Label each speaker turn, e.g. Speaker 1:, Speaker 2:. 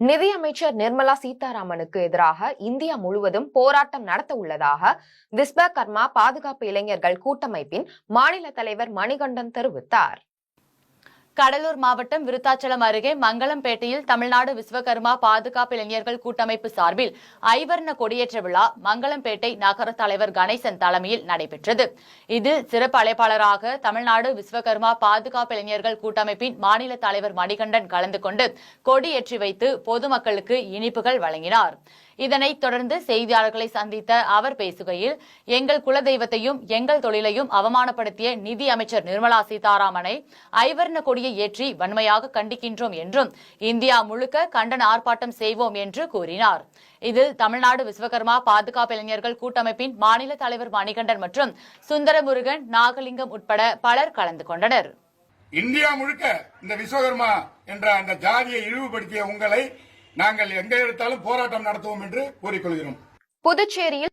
Speaker 1: நிதியமைச்சர் நிர்மலா சீதாராமனுக்கு எதிராக இந்தியா முழுவதும் போராட்டம் நடத்த உள்ளதாக விஸ்வகர்மா பாதுகாப்பு இளைஞர்கள் கூட்டமைப்பின் மாநில தலைவர் மணிகண்டன் தெரிவித்தார்.
Speaker 2: கடலூர் மாவட்டம் விருத்தாச்சலம் அருகே மங்களம்பேட்டையில் தமிழ்நாடு விஸ்வகர்மா பாதுகாப்பு இளைஞர்கள் கூட்டமைப்பு சார்பில் ஐவர்ண கொடியேற்ற விழா மங்களம்பேட்டை நகர தலைவர் கணேசன் தலைமையில் நடைபெற்றது. இதில் சிறப்பு அழைப்பாளராக தமிழ்நாடு விஸ்வகர்மா பாதுகாப்பு இளைஞர்கள் கூட்டமைப்பின் மாநில தலைவர் மணிகண்டன் கலந்து கொண்டு கொடியேற்றி வைத்து பொதுமக்களுக்கு இனிப்புகள் வழங்கினார். இதனைத் தொடர்ந்து செய்தியாளர்களை சந்தித்த அவர் பேசுகையில், எங்கள் குலதெய்வத்தையும் எங்கள் தொழிலையும் அவமானப்படுத்திய நிதி அமைச்சர் நிர்மலா சீதாராமனை ஐவர்ண கொடியை ஏற்றி வன்மையாக கண்டிக்கின்றோம் என்றும் இந்தியா முழுக்க கண்டன ஆர்ப்பாட்டம் செய்வோம் என்று கூறினார். இதில் தமிழ்நாடு விஸ்வகர்மா பாதுகாப்பு இளைஞர்கள் கூட்டமைப்பின் மாநில தலைவர் மணிகண்டன் மற்றும் சுந்தரமுருகன், நாகலிங்கம் உட்பட பலர் கலந்து கொண்டனர்.
Speaker 3: இந்தியா முழுக்க இந்த விஸ்வகர்மா என்ற அந்த ஜாதியை இழிவுபடுத்திய உங்களை நாங்கள் எங்க எடுத்தாலும் போராட்டம் நடத்துவோம் என்று கூறிக்கொள்கிறோம்.
Speaker 1: புதுச்சேரியில்